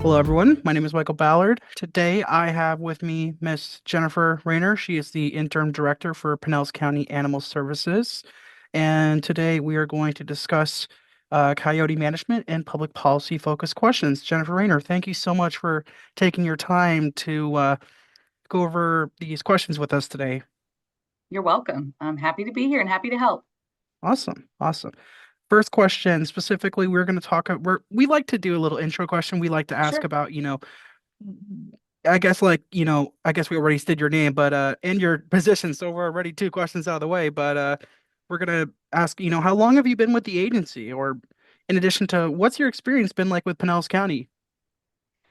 Hello, everyone. My name is Michael Ballard. Today, I have with me Miss Jennifer Renner. She is the interim director for Pinellas County Animal Services. And today, we are going to discuss coyote management and public policy focused questions. Jennifer Renner, thank you so much for taking your time to go over these questions with us today. You're welcome. I'm happy to be here and happy to help. Awesome, awesome. First question, specifically, we're going to talk. We like to do a little intro question. We like to ask Sure. about, I guess I guess we already said your name, but in your position, so we're already two questions out of the way, but we're gonna ask, how long have you been with the agency? Or in addition to what's your experience been like with Pinellas County?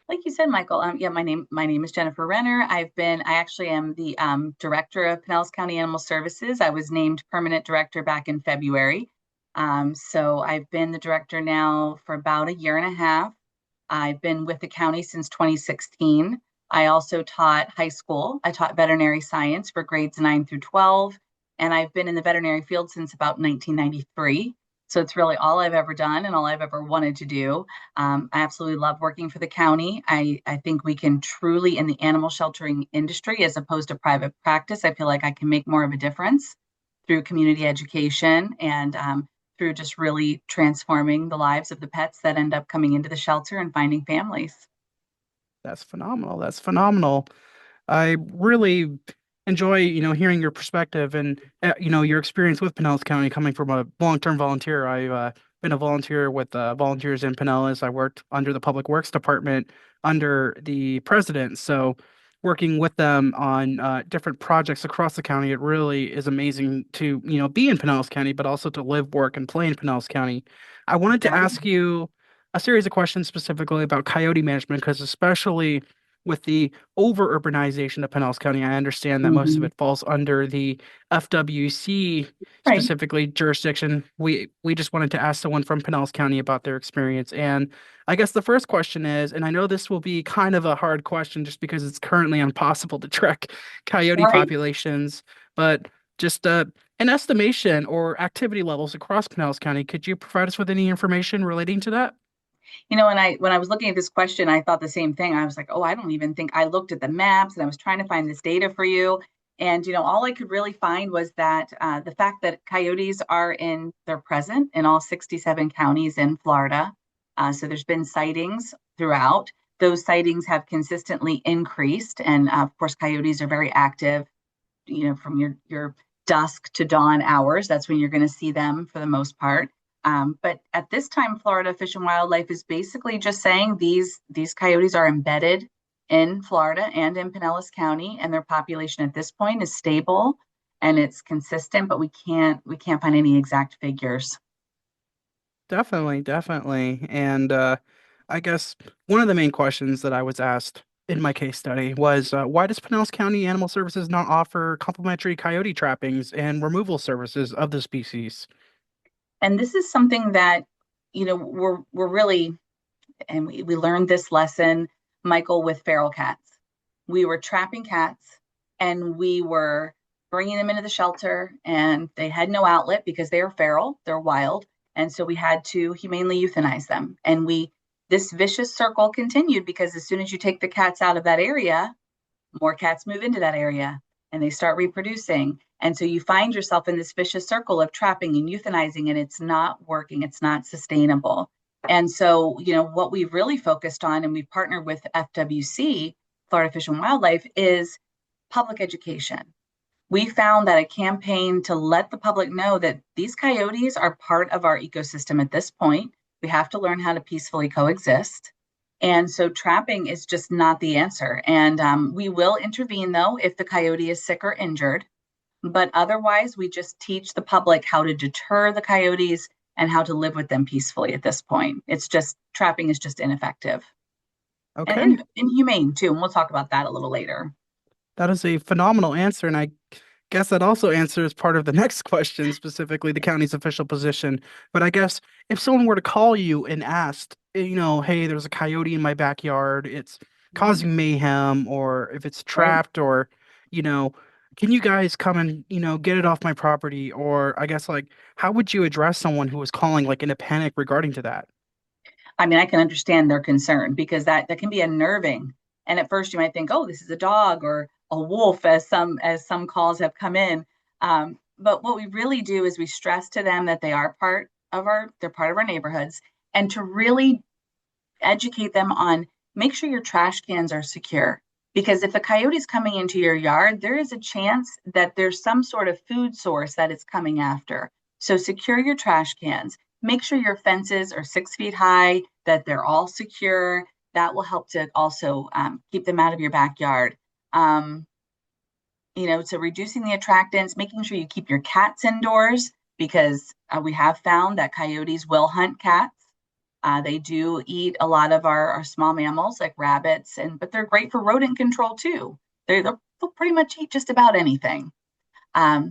Like you said, Michael, yeah, my name is Jennifer Renner. I actually am the director of Pinellas County Animal Services. I was named permanent director back in February. So I've been the director now for about a year and a half. I've been with the county since 2016. I also taught high school. I taught veterinary science for grades 9 through 12, and I've been in the veterinary field since about 1993. So it's really all I've ever done and all I've ever wanted to do. I absolutely love working for the county. I think we can truly, in the animal sheltering industry, as opposed to private practice, I feel like I can make more of a difference through community education and through just really transforming the lives of the pets that end up coming into the shelter and finding families. That's phenomenal. That's phenomenal. I really enjoy, hearing your perspective and, your experience with Pinellas County coming from a long-term volunteer. I've been a volunteer with volunteers in Pinellas. I worked under the Public Works Department under the president. So working with them on different projects across the county, it really is amazing to, be in Pinellas County, but also to live, work, and play in Pinellas County. I wanted to Right. ask you a series of questions specifically about coyote management, because especially with the over urbanization of Pinellas County, I understand that most of Mhm. it falls under the FWC Right. specifically jurisdiction. We just wanted to ask someone from Pinellas County about their experience. And I guess the first question is, and I know this will be kind of a hard question just because it's currently impossible to track coyote Right. populations, but just an estimation or activity levels across Pinellas County. Could you provide us with any information relating to that? When I was looking at this question, I thought the same thing. I was like, oh, I don't even think I looked at the maps and I was trying to find this data for you. And all I could really find was that the fact that coyotes they're present in all 67 counties in Florida. So there's been sightings throughout. Those sightings have consistently increased, and of course, coyotes are very active. From your dusk to dawn hours. That's when you're going to see them for the most part. But at this time, Florida Fish and Wildlife is basically just saying these coyotes are embedded in Florida and in Pinellas County, and their population at this point is stable and it's consistent, but we can't find any exact figures. Definitely, definitely. And I guess one of the main questions that I was asked in my case study was why does Pinellas County Animal Services not offer complimentary coyote trappings and removal services of the species? And this is something that we're really, and we learned this lesson, Michael, with feral cats. We were trapping cats and we were bringing them into the shelter, and they had no outlet because they are feral, they're wild. And so we had to humanely euthanize them. This vicious circle continued because as soon as you take the cats out of that area, more cats move into that area and they start reproducing. And so you find yourself in this vicious circle of trapping and euthanizing, and it's not working, it's not sustainable. And so, what we've really focused on, and we've partnered with FWC, Florida Fish and Wildlife, is public education. We found that a campaign to let the public know that these coyotes are part of our ecosystem at this point. We have to learn how to peacefully coexist. And so trapping is just not the answer. And we will intervene, though, if the coyote is sick or injured. But otherwise, we just teach the public how to deter the coyotes and how to live with them peacefully at this point. It's just trapping is just ineffective and, Okay, and inhumane, too. And we'll talk about that a little later. that is a phenomenal answer, and I guess that also answers part of the next question, specifically the county's official position. But I guess if someone were to call you and asked, hey, there's a coyote in my backyard, it's Mhm. causing mayhem, or if it's Right. trapped, or, you know, can you guys come and, get it off my property? Or I guess like, how would you address someone who was calling like in a panic regarding to that? I mean, I can understand their concern because that can be unnerving. And at first you might think, oh, this is a dog or a wolf, as some calls have come in. But what we really do is we stress to them that they're part of our neighborhoods, and to really educate them on make sure your trash cans are secure. Because if the coyote's coming into your yard, there is a chance that there's some sort of food source that it's coming after. So secure your trash cans. Make sure your fences are 6 feet high, that they're all secure. That will help to also keep them out of your backyard. Um, so reducing the attractants, making sure you keep your cats indoors because we have found that coyotes will hunt cats. They do eat a lot of our small mammals like rabbits, but they're great for rodent control too. They'll pretty much eat just about anything.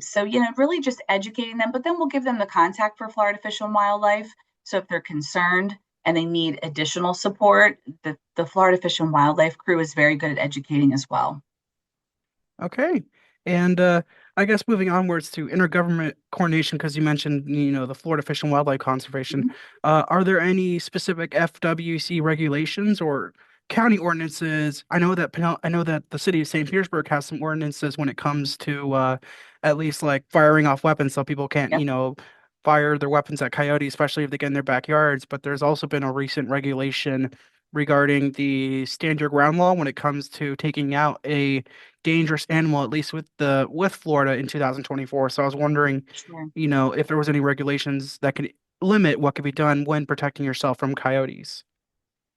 So really just educating them, but then we'll give them the contact for Florida Fish and Wildlife. So if they're concerned and they need additional support, the Florida Fish and Wildlife crew is very good at educating as well. Okay. And I guess moving onwards to intergovernment coordination, because you mentioned, the Florida Fish and Wildlife Conservation, Mhm. are there any specific FWC regulations or county ordinances? I know that the city of St. Petersburg has some ordinances when it comes to at least like firing off weapons, so people can't, Yep, fire their weapons at coyotes, especially if they get in their backyards. But there's also been a recent regulation regarding the stand your ground law when it comes to taking out a dangerous animal, at least with Florida in 2024. So I was wondering, sure. if there was any regulations that could limit what could be done when protecting yourself from coyotes.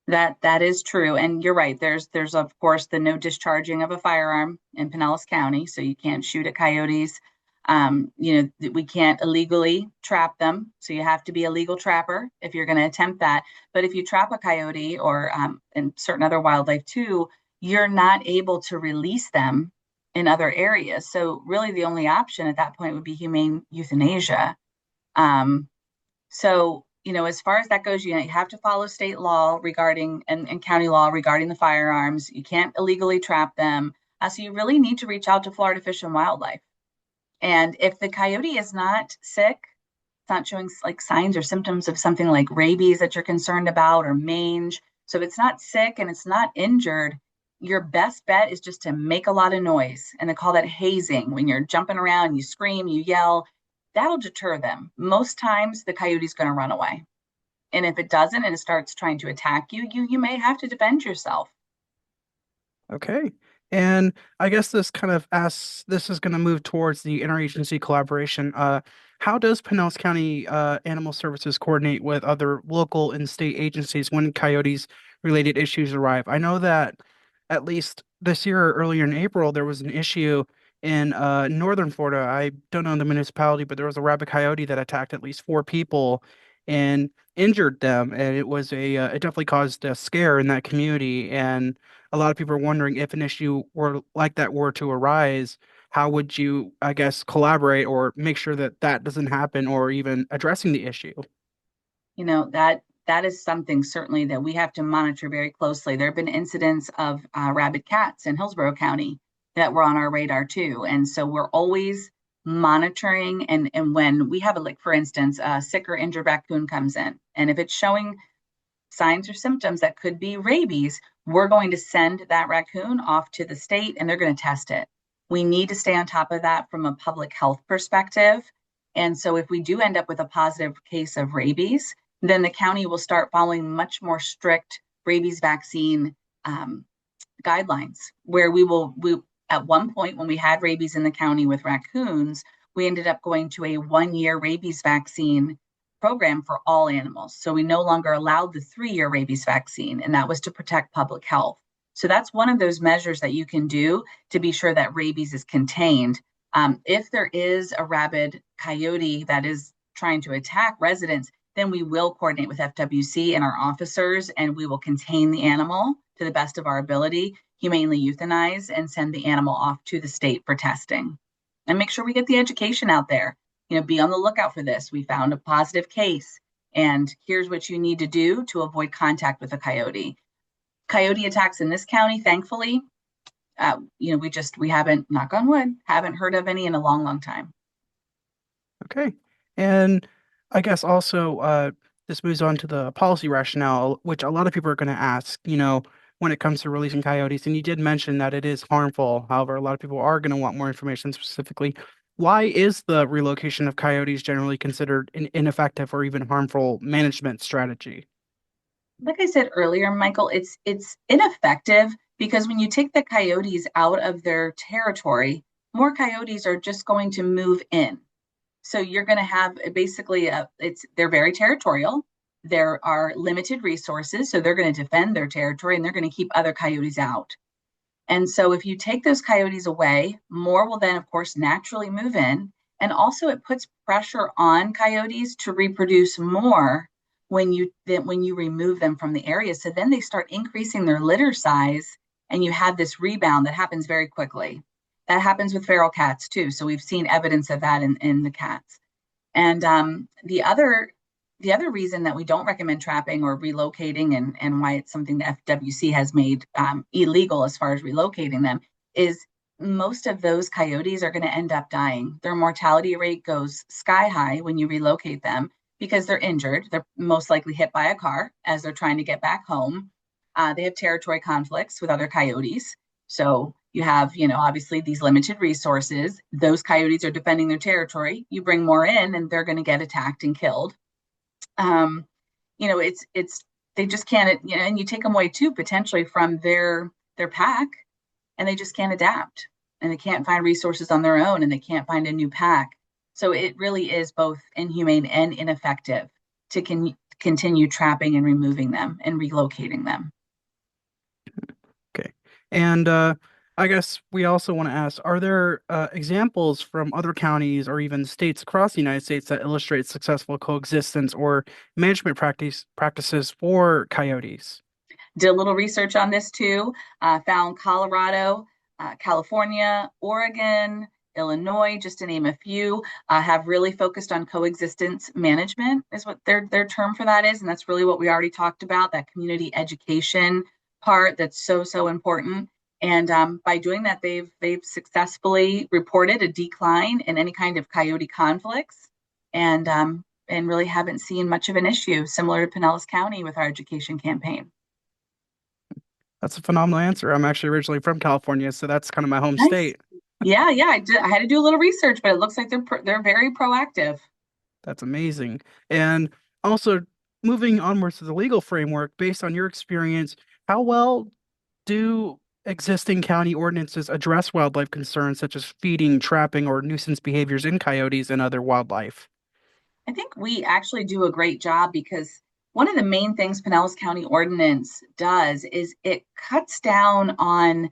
That is true, and you're right. There's of course the no discharging of a firearm in Pinellas County, so you can't shoot at coyotes. We can't illegally trap them, so you have to be a legal trapper if you're going to attempt that. But if you trap a coyote or and certain other wildlife too, you're not able to release them in other areas. So really, the only option at that point would be humane euthanasia. Um, so as far as that goes, you have to follow state law regarding and county law regarding the firearms. You can't illegally trap them. So you really need to reach out to Florida Fish and Wildlife. And if the coyote is not sick, it's not showing like signs or symptoms of something like rabies that you're concerned about or mange. So if it's not sick and it's not injured, your best bet is just to make a lot of noise. And they call that hazing. When you're jumping around, you scream, you yell, that'll deter them. Most times the coyote's going to run away. And if it doesn't and it starts trying to attack you, you may have to defend yourself. Okay. And I guess this is going to move towards the interagency collaboration. How does Pinellas County Animal Services coordinate with other local and state agencies when coyotes related issues arrive? I know that at least this year, earlier in April, there was an issue in northern Florida. I don't know the municipality, but there was a rabid coyote that attacked at least four people and injured them, and it definitely caused a scare in that community. And a lot of people are wondering if an issue were like that were to arise, how would you, I guess, collaborate or make sure that that doesn't happen or even addressing the issue? That is something certainly that we have to monitor very closely. There have been incidents of rabid cats in Hillsborough County that were on our radar too, and so we're always monitoring. And when we have like for instance, a sick or injured raccoon comes in, and if it's showing signs or symptoms that could be rabies, we're going to send that raccoon off to the state and they're going to test it. We need to stay on top of that from a public health perspective. And so if we do end up with a positive case of rabies, then the county will start following much more strict rabies vaccine um, guidelines, where at one point when we had rabies in the county with raccoons, we ended up going to a 1 year rabies vaccine program for all animals. So we no longer allowed the 3 year rabies vaccine, and that was to protect public health. So that's one of those measures that you can do to be sure that rabies is contained. If there is a rabid coyote that is trying to attack residents, then we will coordinate with FWC and our officers, and we will contain the animal to the best of our ability, humanely euthanize, and send the animal off to the state for testing. And make sure we get the education out there. Be on the lookout for this. We found a positive case, and here's what you need to do to avoid contact with a coyote. Coyote attacks in this county, thankfully, we haven't, knock on wood, haven't heard of any in a long, long time. Okay. And I guess also, this moves on to the policy rationale, which a lot of people are going to ask, when it comes to releasing coyotes. And you did mention that it is harmful. However, a lot of people are going to want more information specifically. Why is the relocation of coyotes generally considered an ineffective or even harmful management strategy? Like I said earlier, Michael, it's ineffective because when you take the coyotes out of their territory, more coyotes are just going to move in. So you're going to have basically they're very territorial. There are limited resources, so they're going to defend their territory and they're going to keep other coyotes out. And so if you take those coyotes away, more will then, of course, naturally move in. And also it puts pressure on coyotes to reproduce more when you remove them from the area. So then they start increasing their litter size and you have this rebound that happens very quickly. That happens with feral cats too. So we've seen evidence of that in the cats. And the other reason that we don't recommend trapping or relocating and why it's something the FWC has made illegal as far as relocating them is most of those coyotes are going to end up dying. Their mortality rate goes sky high when you relocate them because they're injured. They're most likely hit by a car as they're trying to get back home. They have territory conflicts with other coyotes. So you have, obviously these limited resources. Those coyotes are defending their territory. You bring more in and they're going to get attacked and killed. um, it's they just can't, and you take them away too potentially from their pack, and they just can't adapt, and they can't find resources on their own, and they can't find a new pack. So it really is both inhumane and ineffective to continue trapping and removing them and relocating them. Okay. And I guess we also want to ask, are there examples from other counties or even states across the United States that illustrate successful coexistence or management practices for coyotes? Did a little research on this too. Found Colorado, California, Oregon, Illinois, just to name a few, have really focused on coexistence management, is what their term for that is, and that's really what we already talked about, that community education part that's so important. And by doing that, they've successfully reported a decline in any kind of coyote conflicts, and really haven't seen much of an issue, similar to Pinellas County with our education campaign. That's a phenomenal answer. I'm actually originally from California, so that's kind of my home Nice. state. Yeah, yeah, I did. I had to do a little research, but it looks like they're very proactive. That's amazing. And also, moving onwards to the legal framework, based on your experience, how well do existing county ordinances address wildlife concerns such as feeding, trapping, or nuisance behaviors in coyotes and other wildlife? I think we actually do a great job because one of the main things Pinellas County Ordinance does is it cuts down on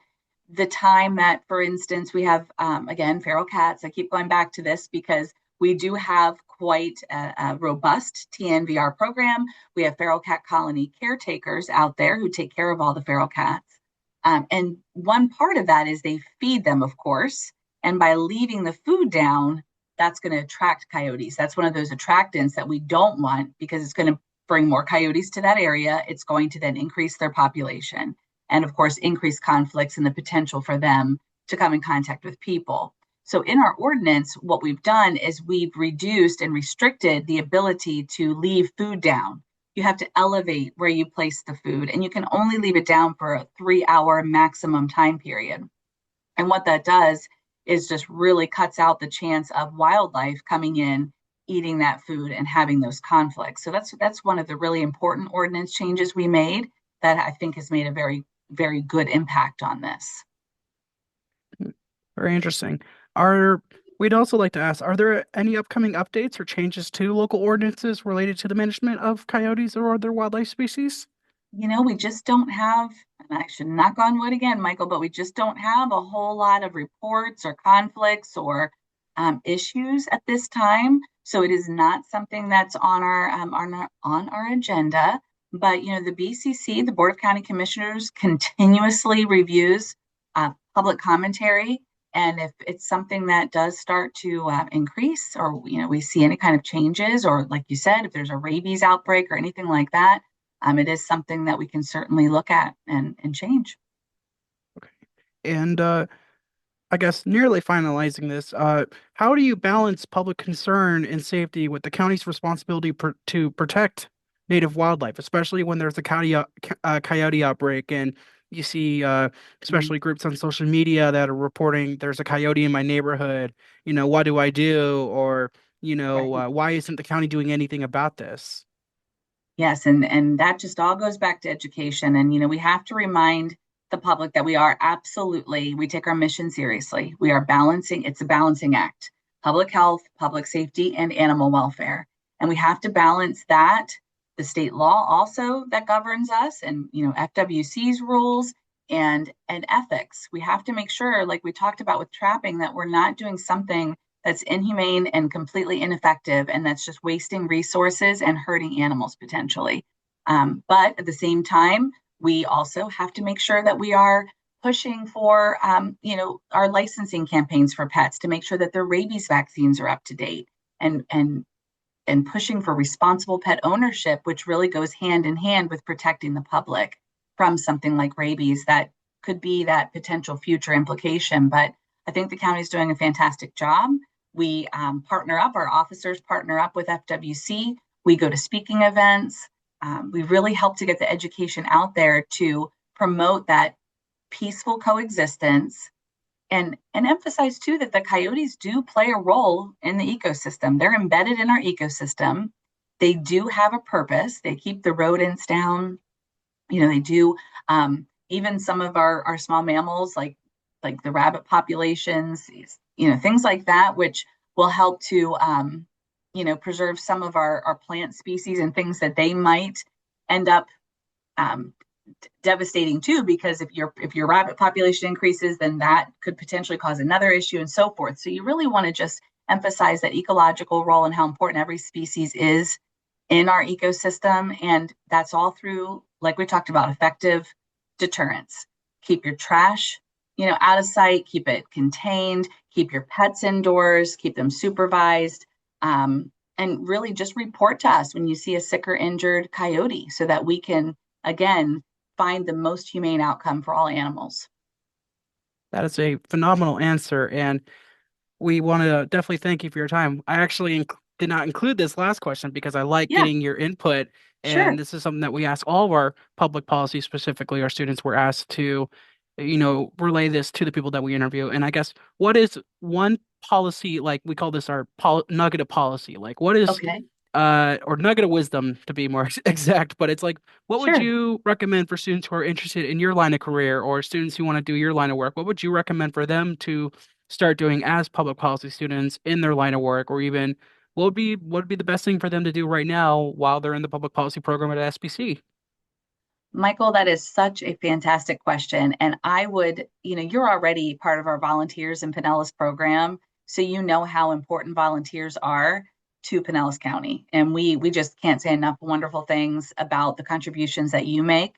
the time that, for instance, we have, again, feral cats. I keep going back to this because we do have quite a robust TNVR program. We have feral cat colony caretakers out there who take care of all the feral cats. And one part of that is they feed them, of course. And by leaving the food down, that's going to attract coyotes. That's one of those attractants that we don't want because it's going to bring more coyotes to that area. It's going to then increase their population and, of course, increase conflicts and the potential for them to come in contact with people. So, in our ordinance, what we've done is we've reduced and restricted the ability to leave food down. You have to elevate where you place the food, and you can only leave it down for a 3 hour maximum time period. And what that does is just really cuts out the chance of wildlife coming in, eating that food and having those conflicts. So that's one of the really important ordinance changes we made that I think has made a very good impact on this. Very interesting. Are We'd also like to ask, are there any upcoming updates or changes to local ordinances related to the management of coyotes or other wildlife species? We just don't have, and I should knock on wood again, Michael, but we just don't have a whole lot of reports or conflicts or issues at this time. So it is not something that's on our agenda. But the BCC, the Board of County Commissioners, continuously reviews public commentary, and if it's something that does start to increase, or we see any kind of changes, or like you said, if there's a rabies outbreak or anything like that, it is something that we can certainly look at and change. Okay. And I guess nearly finalizing this, how do you balance public concern and safety with the county's responsibility to protect native wildlife, especially when there's a coyote outbreak and you see Mhm. especially groups on social media that are reporting there's a coyote in my neighborhood. What do I do? Or, Right. why isn't the county doing anything about this? Yes, and that just all goes back to education. And we have to remind the public that we take our mission seriously. We are balancing, it's a balancing act. Public health, public safety, and animal welfare. And we have to balance that, the state law also that governs us, and FWC's rules and ethics. We have to make sure, like we talked about with trapping, that we're not doing something that's inhumane and completely ineffective, and that's just wasting resources and hurting animals potentially. But at the same time, we also have to make sure that we are pushing for, our licensing campaigns for pets to make sure that their rabies vaccines are up to date, and pushing for responsible pet ownership, which really goes hand in hand with protecting the public from something like rabies that could be that potential future implication. But I think the county is doing a fantastic job. We partner up, our officers partner up with FWC. We go to speaking events. We really help to get the education out there to promote that peaceful coexistence, and emphasize too that the coyotes do play a role in the ecosystem. They're embedded in our ecosystem. They do have a purpose. They keep the rodents down. They do, even some of our small mammals like the rabbit populations, things like that, which will help to preserve some of our plant species and things that they might end up um, devastating too, because if your rabbit population increases, then that could potentially cause another issue and so forth. So you really want to just emphasize that ecological role and how important every species is in our ecosystem. And that's all through, like we talked about, effective deterrence. Keep your trash, out of sight, keep it contained, keep your pets indoors, keep them supervised. And really just report to us when you see a sick or injured coyote so that we can, again, find the most humane outcome for all animals. That is a phenomenal answer, and we want to definitely thank you for your time. I actually did not include this last question because I like Yeah, getting your input, sure. and this is something that we ask all of our public policy, specifically our students. We're asked to, relay this to the people that we interview. And I guess what is one policy, like we call this our nugget of policy? Like what is Okay, or nugget of wisdom to be more exact, but it's like, what would sure. you recommend for students who are interested in your line of career or students who want to do your line of work? What would you recommend for them to start doing as public policy students in their line of work, or even what would be the best thing for them to do right now while they're in the public policy program at SBC? Michael, that is such a fantastic question. And I would, you're already part of our volunteers in Pinellas program. So you know how important volunteers are to Pinellas County. And we just can't say enough wonderful things about the contributions that you make.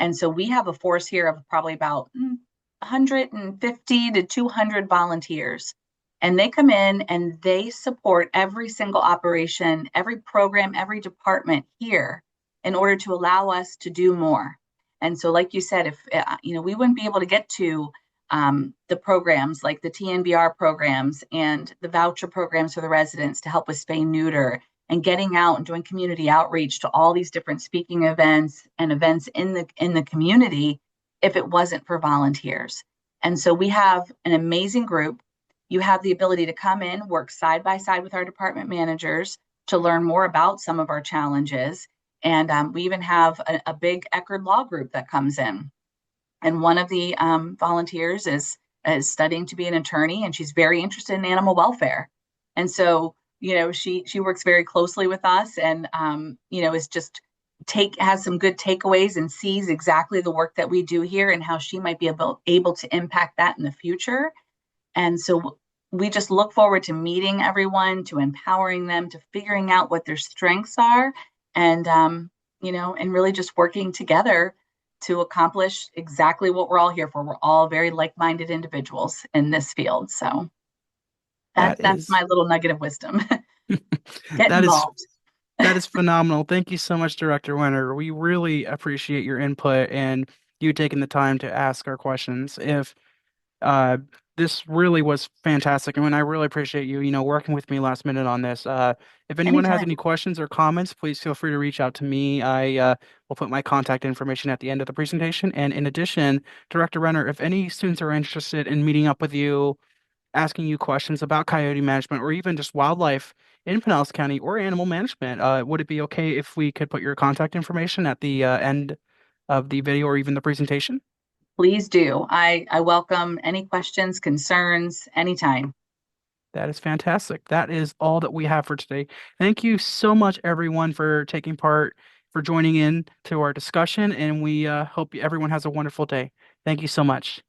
And so we have a force here of probably about 150 to 200 volunteers. And they come in and they support every single operation, every program, every department here in order to allow us to do more. And so, like you said, if we wouldn't be able to get to the programs like the TNBR programs and the voucher programs for the residents to help with spay neuter and getting out and doing community outreach to all these different speaking events and events in the community if it wasn't for volunteers. And so we have an amazing group. You have the ability to come in, work side by side with our department managers to learn more about some of our challenges. And we even have a big Eckerd law group that comes in. And one of the volunteers is studying to be an attorney, and she's very interested in animal welfare. And so, she works very closely with us, and is just take has some good takeaways and sees exactly the work that we do here and how she might be able to impact that in the future. And so we just look forward to meeting everyone, to empowering them, to figuring out what their strengths are, and and really just working together to accomplish exactly what we're all here for. We're all very like-minded individuals in this field. So That that's is my little nugget of wisdom. Get that is involved. that is phenomenal. Thank you so much, Director Winter. We really appreciate your input and you taking the time to ask our questions. If Uh, this really was fantastic. I mean, I really appreciate you, working with me last minute on this. If anyone has Anytime. any questions or comments, please feel free to reach out to me. I will put my contact information at the end of the presentation. And in addition, Director Renner, if any students are interested in meeting up with you, asking you questions about coyote management or even just wildlife in Pinellas County or animal management, would it be okay if we could put your contact information at the end of the video or even the presentation? Please do. I welcome any questions, concerns, anytime. That is fantastic. That is all that we have for today. Thank you so much, everyone, for taking part, for joining in to our discussion, and we hope everyone has a wonderful day. Thank you so much.